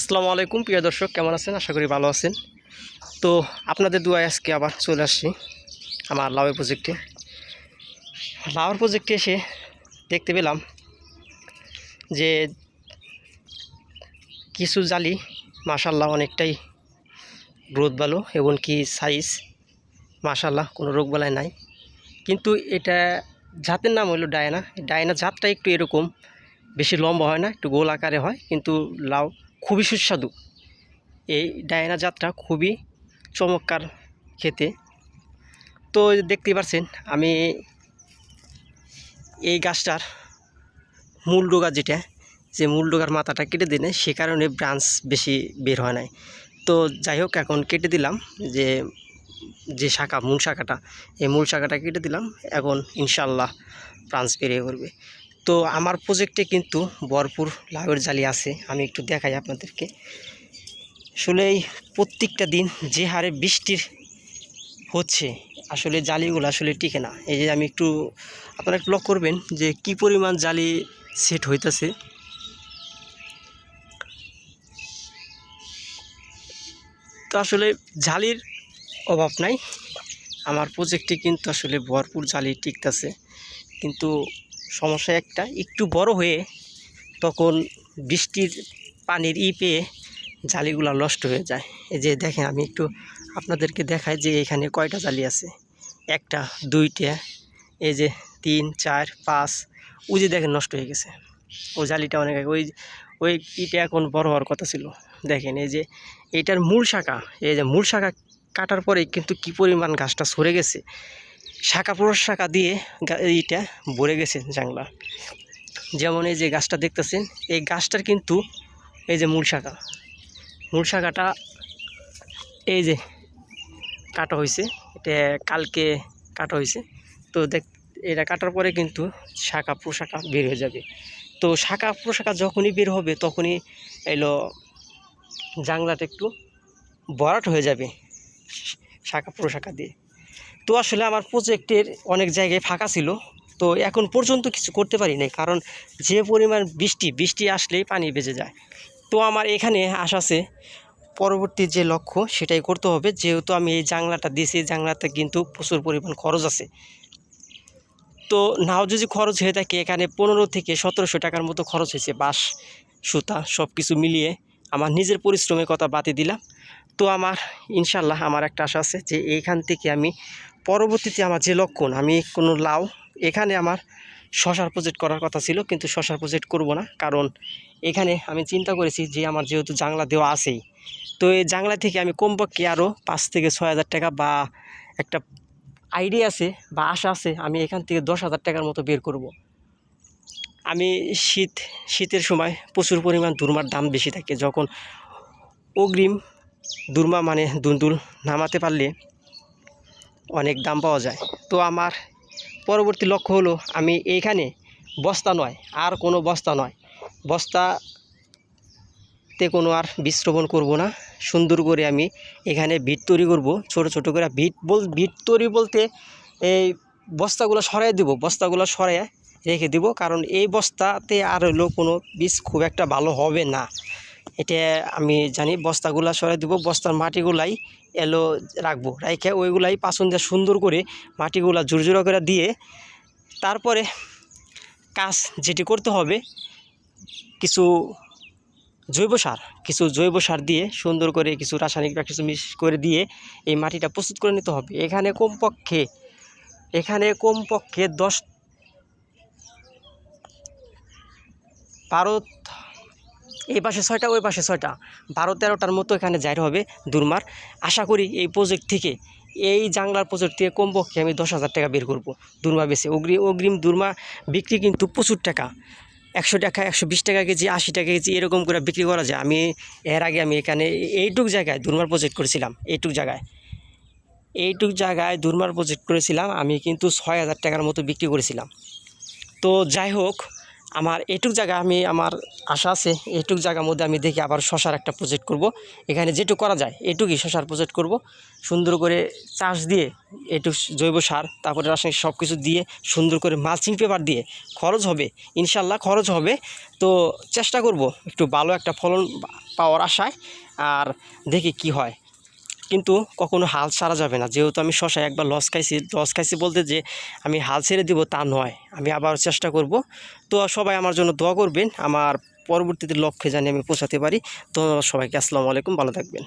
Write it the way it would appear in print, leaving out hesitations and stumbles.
আসসালামু আলাইকুম প্রিয় দর্শক, কেমন আছেন? আশা করি ভালো আছেন। তো আপনাদের দুয়ায় আজকে আবার চলে আসছি আমার লাউয়ের প্রজেক্টে এসে দেখতে পেলাম যে কিছু জালি মাশাআল্লাহ অনেকটাই গ্রোথ ভালো এবং কি সাইজ মাশাআল্লাহ, কোনো রোগবালাই নাই। কিন্তু এটা জাতের নাম হলো ডায়না। ডায়না জাতটা একটু এরকম, বেশি লম্বা হয় না, একটু গোল আকারে হয়, কিন্তু লাউ খুবই সুস্বাদু। এই ডায়না জাতটা খুবই চমৎকার খেতে। তো দেখতেই পাচ্ছেন আমি এই গাছটার মূল ডোগা যে মূল ডোগার মাথাটা কেটে দিলে সে কারণে ব্রাঞ্চ বেশি বের হয় নাই। তো যাই হোক, এখন কেটে দিলাম যে যে শাখা, মূল শাখাটা, এই মূল শাখাটা কেটে দিলাম। এখন ইনশাল্লাহ ব্রাঞ্চ বেরিয়ে করবে। তো আমার প্রজেক্টে কিন্তু ভরপুর লাউয়ের জালি আছে। আমি একটু দেখাই আপনাদেরকে। আসলে এই প্রত্যেকটা দিন যে হারে বৃষ্টির হচ্ছে, আসলে জালিগুলো আসলে টিকে না। এই যে আমি একটু, আপনারা একটু লক্ষ্য করবেন যে কি পরিমাণ জালি সেট হইতেছে। তো আসলে জালির অভাব নাই, আমার প্রজেক্টে কিন্তু আসলে ভরপুর জালি টিকতেছে। কিন্তু সমস্যা একটা, একটু বড় হয়ে তখন বৃষ্টির পানির পেয়ে জালিগুলো নষ্ট হয়ে যায়। এই যে দেখেন, আমি একটু আপনাদেরকে দেখাই যে এখানে কয়টা জালি আছে। একটা, দুইটা, এই যে 3, 4, 5, ওই যে দেখেন নষ্ট হয়ে গেছে। ওই জালিটা অনেক আগে, ওই ইটা এখন বড় হওয়ার কথা ছিল। দেখেন এই যে এইটার মূল শাখা, এই যে মূল শাখা কাটার পরে কিন্তু কি পরিমাণ গাছটা সরে গেছে। শাখা প্রশাখা দিয়ে এইটা ভরে গেছে জাংলা। যেমন এই যে গাছটা দেখতেছেন, এই গাছটার কিন্তু এই যে মূল শাখাটা এই যে কাটা হয়েছে, এটা কালকে কাটা হয়েছে। তো এটা কাটার পরে কিন্তু শাখা প্রশাখা বের হয়ে যাবে। তো শাখা প্রশাখা যখনই বের হবে তখনই এলো জাংলাটা একটু ভরাট হয়ে যাবে শাখা প্রশাখা দিয়ে। তো আসলে আমার প্রজেক্টের অনেক জায়গায় ফাঁকা ছিল, তো এখন পর্যন্ত কিছু করতে পারি নাই, কারণ যে পরিমাণ বৃষ্টি আসলেই পানি বেজে যায়। তো আমার এখানে আসাছে পরবর্তী যে লক্ষ্য সেটাই করতে হবে। যেহেতু আমি এই জাংলাটা দিয়েছি, জাংলাতে কিন্তু প্রচুর পরিমাণ খরচ আছে। তো নাও যদি খরচ হয়ে থাকে, এখানে 15 থেকে 1700 টাকার মতো খরচ হয়েছে, বাঁশ, সুতা সব কিছু মিলিয়ে আমার নিজের পরিশ্রমের কথা বাদে দিলাম। তো আমার ইনশাল্লাহ আমার একটা আশা আছে যে এইখান থেকে আমি পরবর্তীতে আমার যে লক্ষণ, আমি কোনো লাউ, এখানে আমার শশার প্রজেক্ট করার কথা ছিল, কিন্তু শশার প্রজেক্ট করব না। কারণ এখানে আমি চিন্তা করেছি যে আমার যেহেতু জাংলা দেওয়া আছেই, তো এই জাংলা থেকে আমি কমপক্ষে আরও 5 থেকে 6,000 টাকা বা একটা আইডিয়া আছে বা আশা আছে, আমি এখান থেকে 10,000 টাকার মতো বের করব। আমি শীতের সময় প্রচুর পরিমাণ দুর্মার দাম বেশি থাকে, যখন অগ্রিম দুর্মা মানে দুন্দুল নামাতে পারলে অনেক দাম পাওয়া যায়। তো আমার পরবর্তী লক্ষ্য হলো, আমি এইখানে বস্তা নয়, আর কোনো বস্তা নয়, বস্তাতে কোনো আর বীজ রোপণ করবো না। সুন্দর করে আমি এখানে ভিট তৈরি করব, ছোট ছোট করে ভিট তৈরি বলতে এই বস্তাগুলো সরাই দেবো, বস্তাগুলো সরাই রেখে দিব। কারণ এই বস্তাতে আর হলো কোনো বীজ খুব একটা ভালো হবে না, এটা আমি জানি। বস্তাগুলা সরাই দিব, বস্তার মাটিগুলাই রাখবো, রাইখে ওইগুলাই পাছন দিয়ে সুন্দর করে মাটিগুলা জোরজোড়া করে দিয়ে, তারপরে কাজ যেটি করতে হবে, কিছু জৈব সার দিয়ে সুন্দর করে, কিছু রাসায়নিক বা কিছু মিক্স করে দিয়ে এই মাটিটা প্রস্তুত করে নিতে হবে। এখানে কমপক্ষে 10-12, এই পাশে 6টা, ওই পাশে 6টা, 12-13টার মতো এখানে জায়গা হবে দুর্মার। আশা করি এই প্রজেক্ট থেকে, এই জাংলার প্রজেক্ট থেকে কমপক্ষে আমি 10,000 টাকা বের করব দুর্মা বেছে। অগ্রিম দুর্মা বিক্রি কিন্তু প্রচুর টাকা, 100 টাকা, 120 টাকা কেজি, 80 টাকা কেজি এরকম করে বিক্রি করা যায়। এর আগে আমি এখানে এইটুক জায়গায় দুর্মার প্রজেক্ট করেছিলাম, এইটুক জায়গায় দুর্মার প্রজেক্ট করেছিলাম আমি, কিন্তু 6,000 টাকার মতো বিক্রি করেছিলাম। তো যাই হোক, আমার এইটুক জায়গা আমি আমার আশা আছে এইটুক জায়গার মধ্যে আমি দেখি আবার শশার একটা প্রজেক্ট করব। এখানে যেটুকু করা যায় এইটুকুই শশার প্রজেক্ট করব, সুন্দর করে চাষ দিয়ে এইটুক জৈব সার তারপরে রাসায়নিক সব কিছু দিয়ে সুন্দর করে মালচিং পেপার দিয়ে খরচ হবে, ইনশাল্লাহ খরচ হবে। তো চেষ্টা করব একটু ভালো একটা ফলন পাওয়ার আশায়, আর দেখি কি হয়। কিন্তু কখনো হাল ছাড়া যাবে না, যেহেতু আমি শশায় একবার লস খাইছি বলতে যে আমি হাল ছেড়ে দিব তা নয়, আমি আবার চেষ্টা করব। তো সবাই আমার জন্য দোয়া করবেন, আমার পরবর্তীতে লক্ষ্যে জানি আমি পৌঁছাতে পারি। তো সবাইকে আসসালামু আলাইকুম, ভালো থাকবেন।